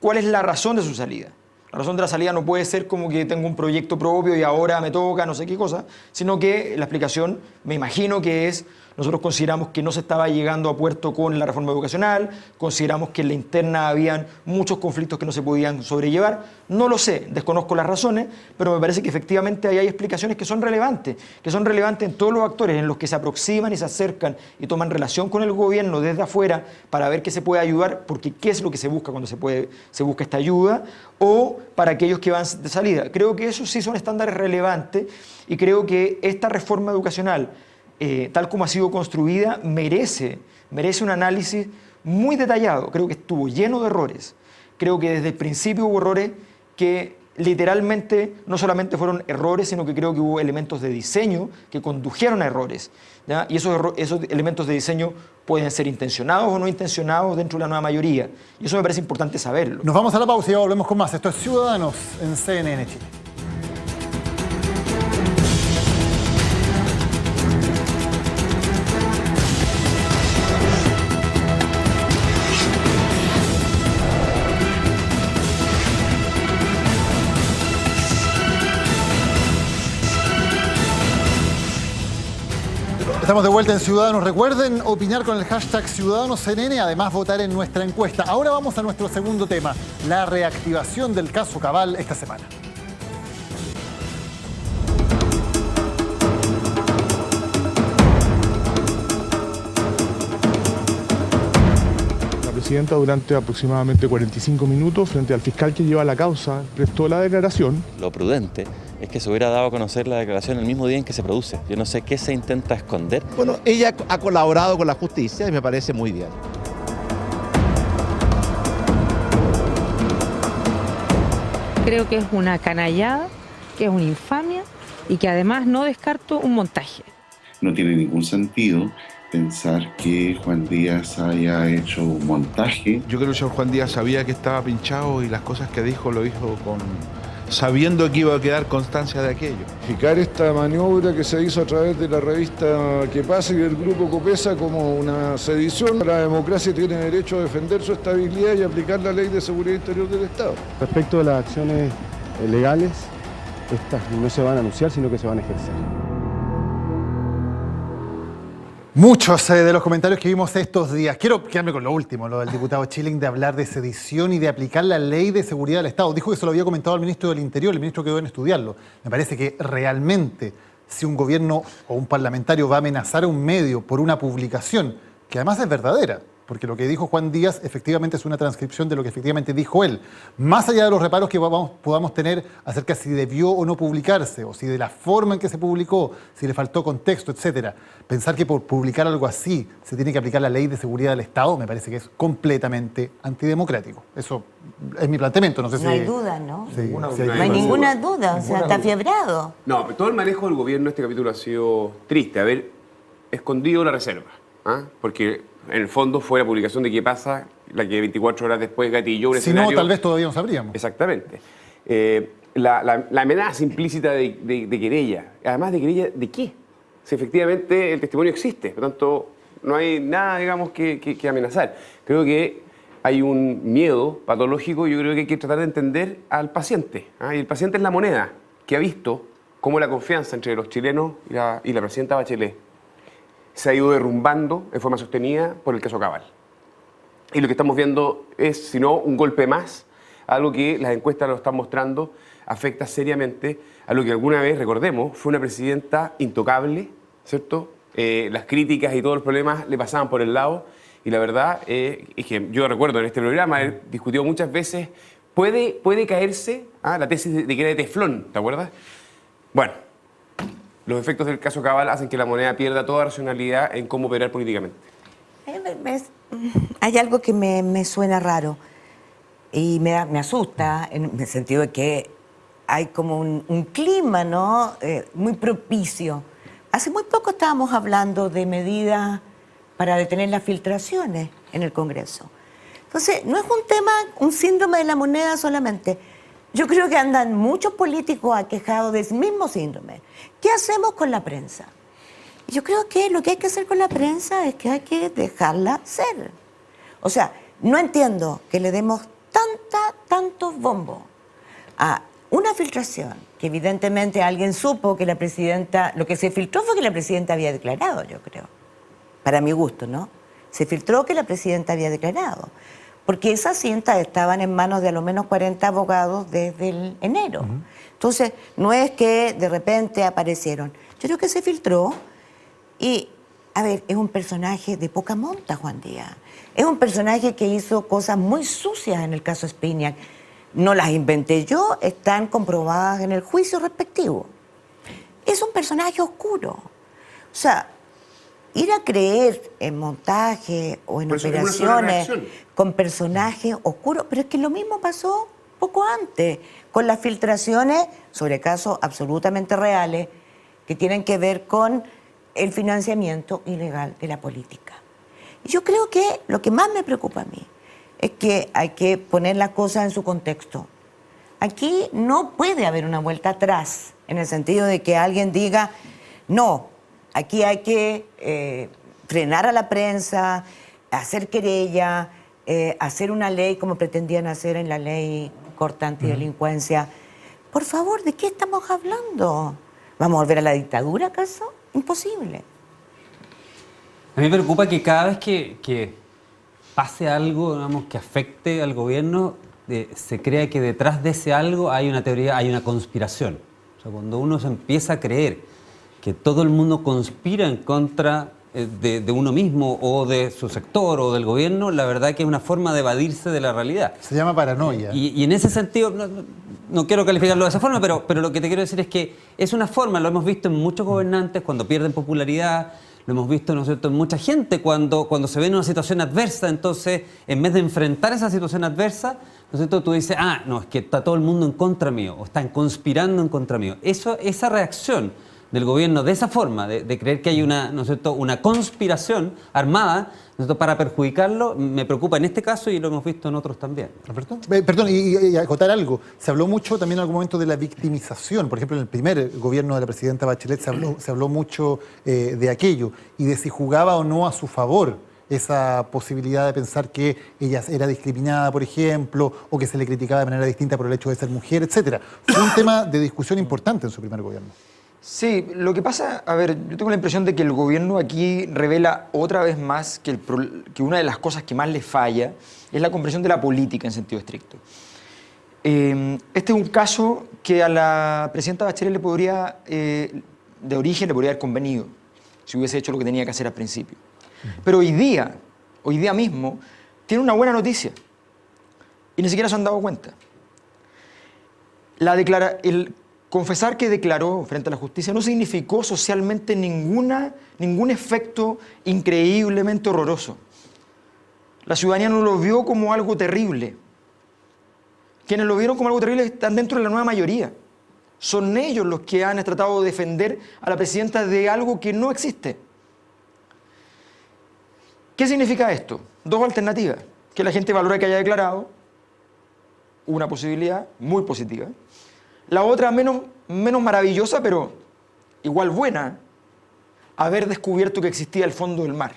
cuál es la razón de su salida. La razón de la salida no puede ser como que tengo un proyecto propio y ahora me toca no sé qué cosa, sino que la explicación, me imagino que es, nosotros consideramos que no se estaba llegando a puerto con la reforma educacional, consideramos que en la interna habían muchos conflictos que no se podían sobrellevar. No lo sé, desconozco las razones, pero me parece que efectivamente ahí hay explicaciones que son relevantes en todos los actores, en los que se aproximan y se acercan y toman relación con el gobierno desde afuera para ver qué se puede ayudar, porque qué es lo que se busca cuando se busca esta ayuda, o para aquellos que van de salida. Creo que esos sí son estándares relevantes y creo que esta reforma educacional, tal como ha sido construida, merece un análisis muy detallado. Creo que estuvo lleno de errores. Creo que desde el principio hubo errores que literalmente no solamente fueron errores, sino que creo que hubo elementos de diseño que condujeron a errores, ¿ya? Y esos elementos de diseño pueden ser intencionados o no intencionados dentro de la nueva mayoría. Y eso me parece importante saberlo. Nos vamos a la pausa y ya volvemos con más. Esto es Ciudadanos en CNN Chile. Estamos de vuelta en Ciudadanos. Recuerden opinar con el hashtag CiudadanosCNN, además votar en nuestra encuesta. Ahora vamos a nuestro segundo tema, la reactivación del caso Cabal esta semana. La presidenta, durante aproximadamente 45 minutos, frente al fiscal que lleva la causa, prestó la declaración. Lo prudente es que se hubiera dado a conocer la declaración el mismo día en que se produce. Yo no sé qué se intenta esconder. Bueno, ella ha colaborado con la justicia y me parece muy bien. Creo que es una canallada, que es una infamia y que además no descarto un montaje. No tiene ningún sentido pensar que Juan Díaz haya hecho un montaje. Yo creo que el señor Juan Díaz sabía que estaba pinchado y las cosas que dijo lo dijo sabiendo que iba a quedar constancia de aquello. Justificar esta maniobra que se hizo a través de la revista Que Pasa y del Grupo Copesa como una sedición. La democracia tiene derecho a defender su estabilidad y aplicar la Ley de Seguridad Interior del Estado. Respecto de las acciones legales, estas no se van a anunciar, sino que se van a ejercer. Muchos de los comentarios que vimos estos días. Quiero quedarme con lo último, lo del diputado Schilling, de hablar de sedición y de aplicar la Ley de Seguridad del Estado. Dijo que se lo había comentado al ministro del Interior, el ministro quedó en estudiarlo. Me parece que realmente, si un gobierno o un parlamentario va a amenazar a un medio por una publicación, que además es verdadera, porque lo que dijo Juan Díaz efectivamente es una transcripción de lo que efectivamente dijo él. Más allá de los reparos que podamos tener acerca de si debió o no publicarse, o si de la forma en que se publicó, si le faltó contexto, etcétera, pensar que por publicar algo así se tiene que aplicar la ley de seguridad del Estado, me parece que es completamente antidemocrático. Eso es mi planteamiento, no sé si... No hay duda, ¿no? Sí, no hay ninguna duda, o sea, está fiebrado. No, pero todo el manejo del gobierno en este capítulo ha sido triste, haber escondido la reserva, porque en el fondo fue la publicación de Qué pasa, la que 24 horas después gatilló un escenario... Si no, tal vez todavía no sabríamos. Exactamente. La amenaza implícita de querella. Además, ¿de querella de qué? Si efectivamente el testimonio existe. Por lo tanto, no hay nada, digamos, que amenazar. Creo que hay un miedo patológico. Yo creo que hay que tratar de entender al paciente. Y el paciente es la moneda que ha visto cómo la confianza entre los chilenos y la presidenta Bachelet se ha ido derrumbando en forma sostenida por el caso Cabal. Y lo que estamos viendo es, si no, un golpe más, algo que las encuestas lo están mostrando, afecta seriamente a lo que alguna vez, recordemos, fue una presidenta intocable, ¿cierto? Las críticas y todos los problemas le pasaban por el lado, y la verdad es que yo recuerdo en este programa, he discutido muchas veces, puede caerse la tesis de que era de teflón, ¿te acuerdas? Bueno, los efectos del caso Cabal hacen que la moneda pierda toda racionalidad en cómo operar políticamente. Hay algo que me suena raro y me asusta en el sentido de que hay como un clima, ¿no? Muy propicio. Hace muy poco estábamos hablando de medidas para detener las filtraciones en el Congreso. Entonces, no es un tema, un síndrome de la moneda solamente. Yo creo que andan muchos políticos aquejados de ese mismo síndrome. ¿Qué hacemos con la prensa? Yo creo que lo que hay que hacer con la prensa es que hay que dejarla ser. O sea, no entiendo que le demos tantos bombos a una filtración que evidentemente alguien supo que la presidenta... Lo que se filtró fue que la presidenta había declarado, yo creo. Para mi gusto, ¿no? Se filtró que la presidenta había declarado. Porque esas cintas estaban en manos de a lo menos 40 abogados desde el enero. Entonces, no es que de repente aparecieron. Yo creo que se filtró y, a ver, es un personaje de poca monta, Juan Díaz. Es un personaje que hizo cosas muy sucias en el caso Spinac. No las inventé yo, están comprobadas en el juicio respectivo. Es un personaje oscuro. O sea, ir a creer en montaje o en operaciones con personajes oscuros, pero es que lo mismo pasó poco antes, con las filtraciones sobre casos absolutamente reales que tienen que ver con el financiamiento ilegal de la política. Y yo creo que lo que más me preocupa a mí es que hay que poner las cosas en su contexto. Aquí no puede haber una vuelta atrás, en el sentido de que alguien diga, no, aquí hay que frenar a la prensa, hacer querella, hacer una ley como pretendían hacer en la ley corta antidelincuencia. Por favor, ¿de qué estamos hablando? ¿Vamos a volver a la dictadura, acaso? Imposible. A mí me preocupa que cada vez que pase algo, digamos, que afecte al gobierno, se crea que detrás de ese algo hay una teoría, hay una conspiración. O sea, cuando uno se empieza a creer que todo el mundo conspira en contra de uno mismo o de su sector o del gobierno, la verdad que es una forma de evadirse de la realidad. Se llama paranoia. Y en ese sentido, no quiero calificarlo de esa forma, pero lo que te quiero decir es que es una forma, lo hemos visto en muchos gobernantes cuando pierden popularidad, lo hemos visto, ¿no es cierto?, en mucha gente cuando se ve en una situación adversa. Entonces, en vez de enfrentar esa situación adversa, ¿no es cierto?, tú dices, no, es que está todo el mundo en contra mío, o están conspirando en contra mío. Esa reacción del gobierno de esa forma, de creer que hay una, ¿no es cierto?, una conspiración armada, ¿no es cierto?, para perjudicarlo, me preocupa en este caso y lo hemos visto en otros también. Perdón, y acotar algo. Se habló mucho también en algún momento de la victimización. Por ejemplo, en el primer gobierno de la presidenta Bachelet se habló mucho de aquello y de si jugaba o no a su favor esa posibilidad de pensar que ella era discriminada, por ejemplo, o que se le criticaba de manera distinta por el hecho de ser mujer, etc. Fue un tema de discusión importante en su primer gobierno. Sí, lo que pasa, a ver, yo tengo la impresión de que el gobierno aquí revela otra vez más que una de las cosas que más le falla es la comprensión de la política en sentido estricto. Este es un caso que a la presidenta Bachelet de origen le podría haber convenido si hubiese hecho lo que tenía que hacer al principio. Pero hoy día, hoy día mismo, tiene una buena noticia. Y ni siquiera se han dado cuenta. El confesar que declaró frente a la justicia no significó socialmente ningún efecto increíblemente horroroso. La ciudadanía no lo vio como algo terrible. Quienes lo vieron como algo terrible están dentro de la nueva mayoría. Son ellos los que han tratado de defender a la presidenta de algo que no existe. ¿Qué significa esto? Dos alternativas. Que la gente valora que haya declarado, una posibilidad muy positiva. La otra menos maravillosa, pero igual buena, haber descubierto que existía el fondo del mar.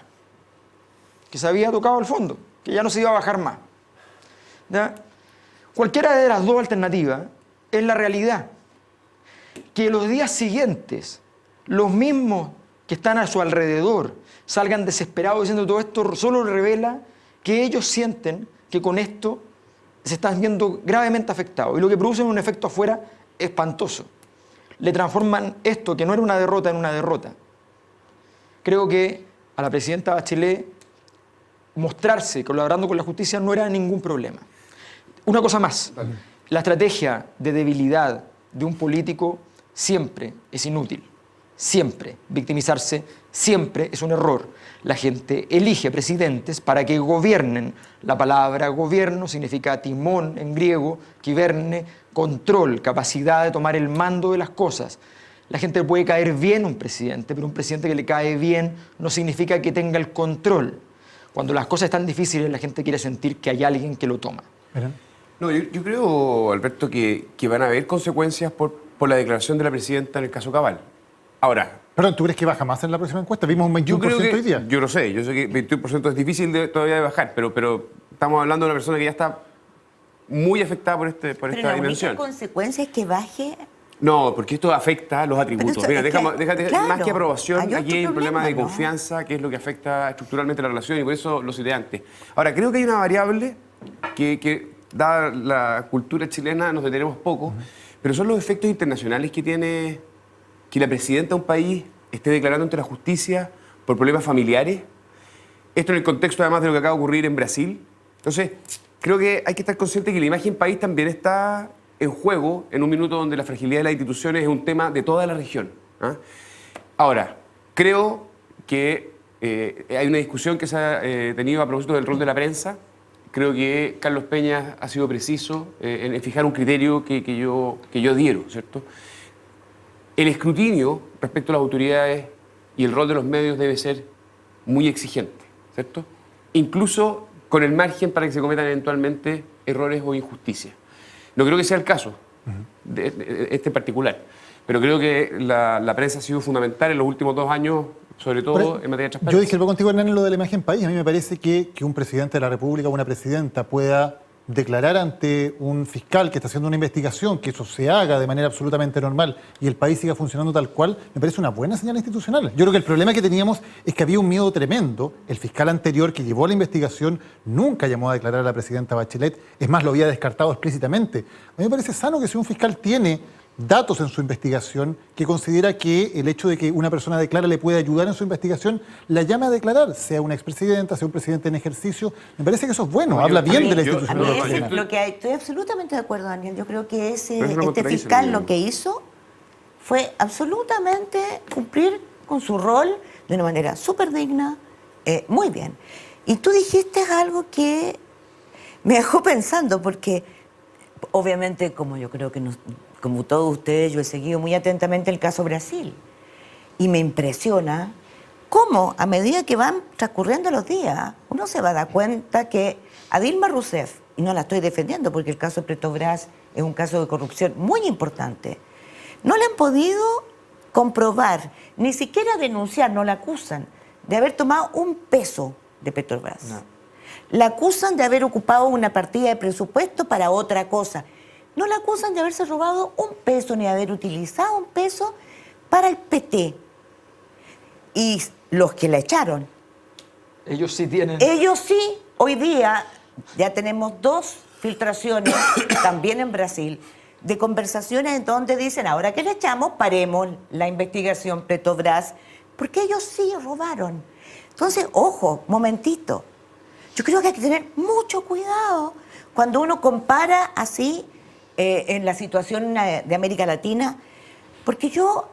Que se había tocado el fondo, que ya no se iba a bajar más. ¿Ya? Cualquiera de las dos alternativas es la realidad. Que los días siguientes, los mismos que están a su alrededor, salgan desesperados diciendo todo esto, solo revela que ellos sienten que con esto se están viendo gravemente afectados. Y lo que produce es un efecto afuera espantoso. Le transforman esto, que no era una derrota, en una derrota. Creo que a la presidenta Bachelet mostrarse colaborando con la justicia no era ningún problema. Una cosa más. La estrategia de debilidad de un político siempre es inútil. Siempre. Victimizarse siempre es un error. La gente elige presidentes para que gobiernen. La palabra gobierno significa timón en griego, kiberne, control, capacidad de tomar el mando de las cosas. La gente le puede caer bien a un presidente, pero un presidente que le cae bien no significa que tenga el control. Cuando las cosas están difíciles, la gente quiere sentir que hay alguien que lo toma. No, yo creo, Alberto, que van a haber consecuencias por la declaración de la presidenta en el caso Cabal. Ahora... Perdón, ¿tú crees que baja más en la próxima encuesta? Vimos un 21% hoy día. Yo lo sé, yo sé que 21% es difícil todavía de bajar, pero estamos hablando de una persona que ya está muy afectada por esta dimensión. ¿Pero la consecuencia es que baje? No, porque esto afecta los atributos. Mira, déjate, claro, más que aprobación, aquí hay un problema de ¿no? confianza, que es lo que afecta estructuralmente la relación, y por eso lo cité antes. Ahora, creo que hay una variable que dada la cultura chilena, nos detenemos poco, pero son los efectos internacionales que tiene que la presidenta de un país esté declarando ante la justicia por problemas familiares. Esto en el contexto, además, de lo que acaba de ocurrir en Brasil. Entonces, creo que hay que estar consciente que la imagen país también está en juego en un minuto donde la fragilidad de las instituciones es un tema de toda la región. Ahora, creo que hay una discusión que se ha tenido a propósito del rol de la prensa. Creo que Carlos Peña ha sido preciso en fijar un criterio que yo diero, ¿cierto? El escrutinio respecto a las autoridades y el rol de los medios debe ser muy exigente, ¿cierto? Incluso con el margen para que se cometan eventualmente errores o injusticias. No creo que sea el caso de este en particular, pero creo que la prensa ha sido fundamental en los últimos 2 años, sobre todo en materia de transparencia. Yo discrepo contigo, Hernán, en lo de la imagen país. A mí me parece que un presidente de la República o una presidenta pueda declarar ante un fiscal que está haciendo una investigación, que eso se haga de manera absolutamente normal y el país siga funcionando tal cual, me parece una buena señal institucional. Yo creo que el problema que teníamos es que había un miedo tremendo. El fiscal anterior que llevó la investigación nunca llamó a declarar a la presidenta Bachelet, es más, lo había descartado explícitamente. A mí me parece sano que si un fiscal tiene datos en su investigación que considera que el hecho de que una persona declara le puede ayudar en su investigación, la llame a declarar, sea una expresidenta, sea un presidente en ejercicio. Me parece que eso es bueno, habla bien de la institución. Estoy absolutamente de acuerdo, Daniel. Yo creo que este fiscal lo que hizo fue absolutamente cumplir con su rol de una manera súper digna, muy bien. Y tú dijiste algo que me dejó pensando, porque obviamente, como yo creo que como todos ustedes, yo he seguido muy atentamente el caso Brasil. Y me impresiona cómo, a medida que van transcurriendo los días, uno se va a dar cuenta que a Dilma Rousseff, y no la estoy defendiendo porque el caso de Petrobras es un caso de corrupción muy importante, no le han podido comprobar, ni siquiera denunciar, no la acusan de haber tomado un peso de Petrobras. No. La acusan de haber ocupado una partida de presupuesto para otra cosa. No la acusan de haberse robado un peso ni de haber utilizado un peso para el PT. Y los que la echaron. Ellos sí tienen. Ellos sí. Hoy día ya tenemos 2 filtraciones, también en Brasil, de conversaciones en donde dicen, ahora que la echamos, paremos la investigación Petrobras, porque ellos sí robaron. Entonces, ojo, momentito. Yo creo que hay que tener mucho cuidado cuando uno compara así en la situación de América Latina, porque yo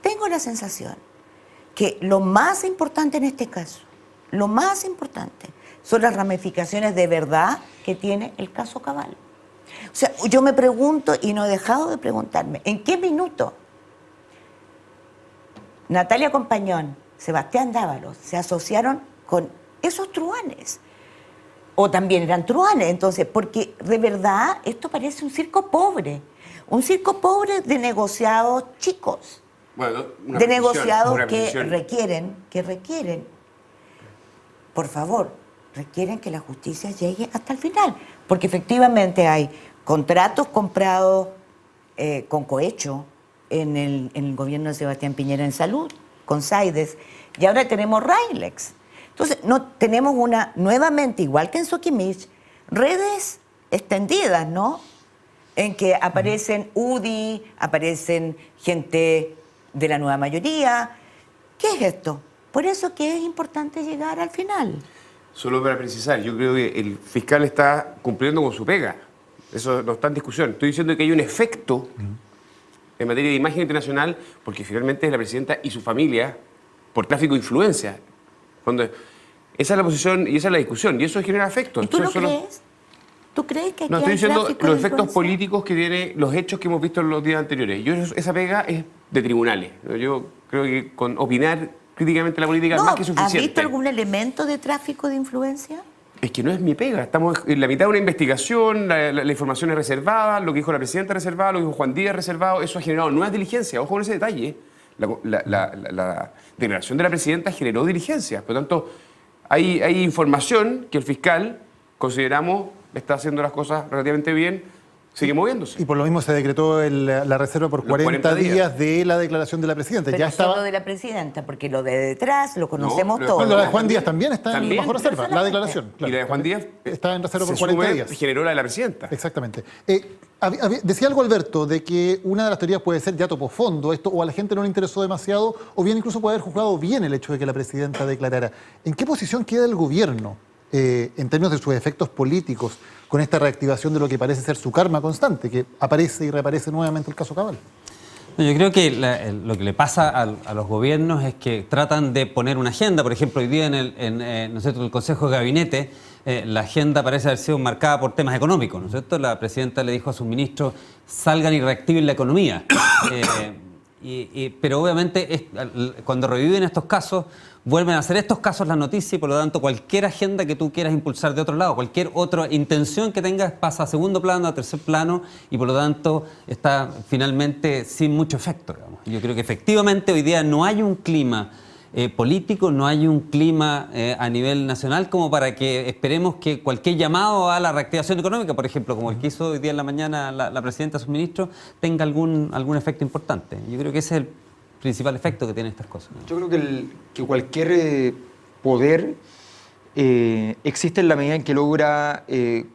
tengo la sensación que lo más importante en este caso, lo más importante, son las ramificaciones de verdad que tiene el caso Cabal. O sea, yo me pregunto, y no he dejado de preguntarme, ¿en qué minuto Natalia Compañón, Sebastián Dávalos se asociaron con esos truanes? O también eran truanes, entonces, porque de verdad esto parece un circo pobre de negociados chicos, bueno, de negociados que requieren, por favor, requieren que la justicia llegue hasta el final, porque efectivamente hay contratos comprados con cohecho en el gobierno de Sebastián Piñera en salud, con Saides, y ahora tenemos Railex. Entonces, no tenemos nuevamente, igual que en Soquimich, redes extendidas, ¿no? En que aparecen UDI, aparecen gente de la nueva mayoría. ¿Qué es esto? Por eso que es importante llegar al final. Solo para precisar, yo creo que el fiscal está cumpliendo con su pega. Eso no está en discusión. Estoy diciendo que hay un efecto en materia de imagen internacional, porque finalmente es la presidenta y su familia por tráfico de influencia. Cuando esa es la posición y esa es la discusión, y eso genera efectos. ¿Y tú lo crees? ¿Tú crees que aquí no, estoy hay diciendo tráfico los de efectos influencia? políticos que tienen los hechos que hemos visto en los días anteriores. Esa pega es de tribunales. Yo creo que con opinar críticamente la política es más que suficiente. ¿Has visto algún elemento de tráfico de influencia? Es que no es mi pega. Estamos en la mitad de una investigación, la información es reservada, lo que dijo la presidenta es reservado, lo que dijo Juan Díaz es reservado. Eso ha generado nuevas diligencias. Ojo con ese detalle. La declaración de la presidenta generó diligencias. Por lo tanto, hay información que el fiscal, consideramos, está haciendo las cosas relativamente bien, sigue moviéndose. Y por lo mismo se decretó la reserva por 40 días de la declaración de la presidenta. Pero ya estaba... solo de la presidenta, porque lo de detrás lo conocemos No, todos. lo de Juan Díaz también está bajo reserva, la declaración. Y la de Juan Díaz está en reserva por 40 días. Generó la de la presidenta. Exactamente. Decía algo Alberto, de que una de las teorías puede ser ya topó fondo esto, o a la gente no le interesó demasiado, o bien incluso puede haber juzgado bien el hecho de que la presidenta declarara. ¿En qué posición queda el gobierno en términos de sus efectos políticos con esta reactivación de lo que parece ser su karma constante, que aparece y reaparece nuevamente el caso Cabal? Yo creo que lo que le pasa a los gobiernos es que tratan de poner una agenda. Por ejemplo, hoy día en el Consejo de Gabinete, la agenda parece haber sido marcada por temas económicos, ¿no es cierto? La presidenta le dijo a sus ministros, salgan y reactiven la economía. Pero obviamente cuando reviven estos casos, vuelven a hacer estos casos la noticia y por lo tanto cualquier agenda que tú quieras impulsar de otro lado, cualquier otra intención que tengas pasa a segundo plano, a tercer plano y por lo tanto está finalmente sin mucho efecto, digamos. Yo creo que efectivamente hoy día no hay un clima político, no hay un clima a nivel nacional como para que esperemos que cualquier llamado a la reactivación económica, por ejemplo, como el que hizo hoy día en la mañana la presidenta, sus ministros, tenga algún efecto importante. Yo creo que ese es el principal efecto que tienen estas cosas. Yo creo que cualquier poder existe en la medida en que logra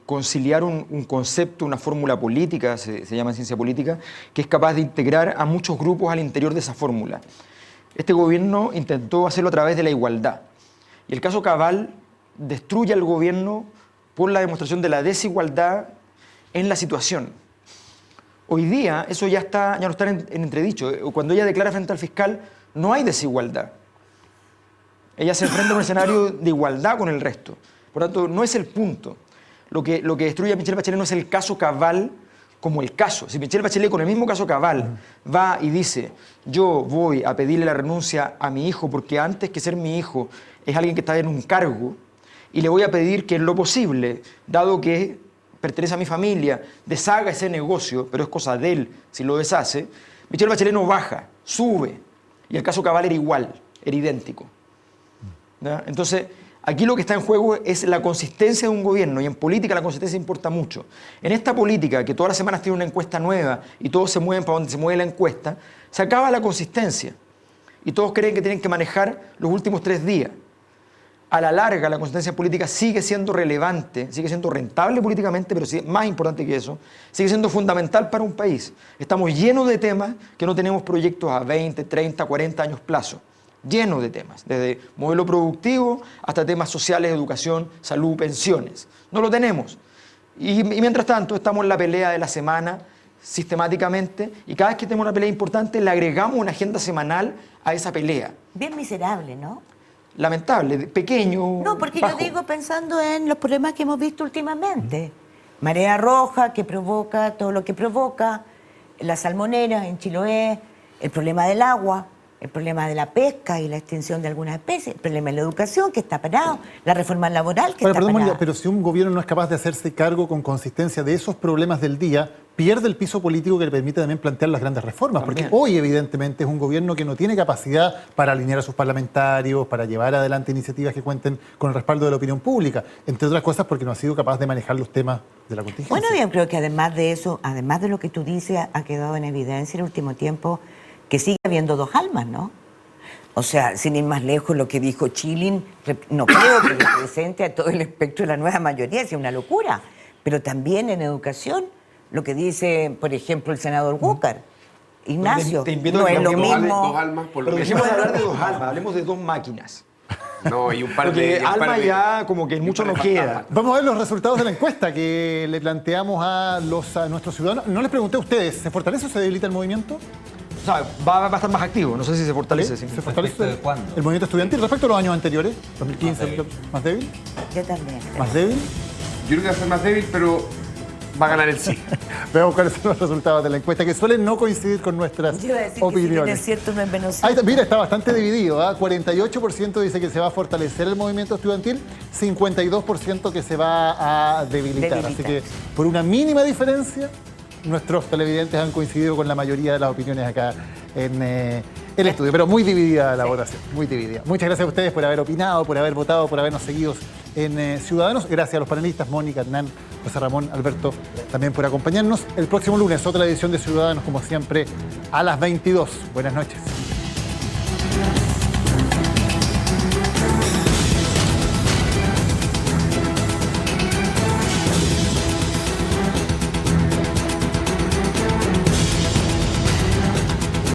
conciliar un concepto, una fórmula política, se llama ciencia política, que es capaz de integrar a muchos grupos al interior de esa fórmula. Este gobierno intentó hacerlo a través de la igualdad. Y el caso Cabal destruye al gobierno por la demostración de la desigualdad en la situación. Hoy día eso ya no está en entredicho. Cuando ella declara frente al fiscal, no hay desigualdad. Ella se enfrenta a un escenario de igualdad con el resto. Por tanto, no es el punto. Lo que destruye a Michelle Bachelet no es el caso Cabal como el caso. Si Michelle Bachelet con el mismo caso Cabal va y dice, yo voy a pedirle la renuncia a mi hijo porque antes que ser mi hijo es alguien que está en un cargo y le voy a pedir que en lo posible, dado que pertenece a mi familia, deshaga ese negocio, pero es cosa de él si lo deshace, Michelle Bachelet no baja, sube. Y el caso Cabal era igual, era idéntico. ¿Ya? Entonces, aquí lo que está en juego es la consistencia de un gobierno, y en política la consistencia importa mucho. En esta política, que todas las semanas tiene una encuesta nueva y todos se mueven para donde se mueve la encuesta, se acaba la consistencia. Y todos creen que tienen que manejar los últimos 3 días. A la larga, la consistencia política sigue siendo relevante, sigue siendo rentable políticamente, pero más importante que eso, sigue siendo fundamental para un país. Estamos llenos de temas que no tenemos proyectos a 20, 30, 40 años plazo. lleno de temas, desde modelo productivo hasta temas sociales, educación, salud, pensiones. No lo tenemos. Y mientras tanto estamos en la pelea de la semana sistemáticamente y cada vez que tenemos una pelea importante le agregamos una agenda semanal a esa pelea. Bien miserable, ¿no? Lamentable, pequeño. No, porque bajo. yo digo pensando en los problemas que hemos visto últimamente. Marea roja que provoca todo lo que provoca, la salmonera en Chiloé, el problema del agua, el problema de la pesca y la extinción de algunas especies, el problema de la educación que está parado, la reforma laboral que está Perdón, parada. Mónica, pero si un gobierno no es capaz de hacerse cargo con consistencia de esos problemas del día, pierde el piso político que le permite también plantear las grandes reformas. También. Porque hoy, evidentemente, es un gobierno que no tiene capacidad para alinear a sus parlamentarios, para llevar adelante iniciativas que cuenten con el respaldo de la opinión pública, entre otras cosas porque no ha sido capaz de manejar los temas de la contingencia. Bueno, yo creo que además de eso, además de lo que tú dices, ha quedado en evidencia en el último tiempo que sigue habiendo dos almas, ¿no? O sea, sin ir más lejos, lo que dijo Chilin, no creo que represente a todo el espectro de la nueva mayoría, es una locura. Pero también en educación, lo que dice, por ejemplo, el senador Walker, Ignacio, Te invito no a que es lo cambiemos mismo. Dos almas por lo Pero menos. dejemos de hablar de dos almas, hablemos de dos máquinas. No, y un par Porque de... y un par alma de- ya como que y un mucho par no de queda. fantasmas. Vamos a ver los resultados de la encuesta que le planteamos a nuestros ciudadanos. No les pregunté a ustedes, ¿se fortalece o se debilita el movimiento? O sea, va a estar más activo, no sé si se fortalece. ¿Sí? sí. ¿Se fortalece ¿Respecto de cuándo? el movimiento estudiantil respecto a los años anteriores? 2015, más débil. Yo también. ¿Más débil? Yo creo que va a ser más débil, pero va a ganar el sí. Veamos cuáles son los resultados de la encuesta, que suelen no coincidir con nuestras Yo iba a decir que si bien opiniones. es cierto, no es menos Ahí cierto. mira, está bastante dividido. 48% dice que se va a fortalecer el movimiento estudiantil, 52% que se va a debilitar. Así que por una mínima diferencia, nuestros televidentes han coincidido con la mayoría de las opiniones acá en el estudio. Pero muy dividida la votación, muy dividida. Muchas gracias a ustedes por haber opinado, por haber votado, por habernos seguido en Ciudadanos. Gracias a los panelistas, Mónica, Hernán, José Ramón, Alberto, también por acompañarnos. El próximo lunes, otra edición de Ciudadanos, como siempre, a las 22. Buenas noches.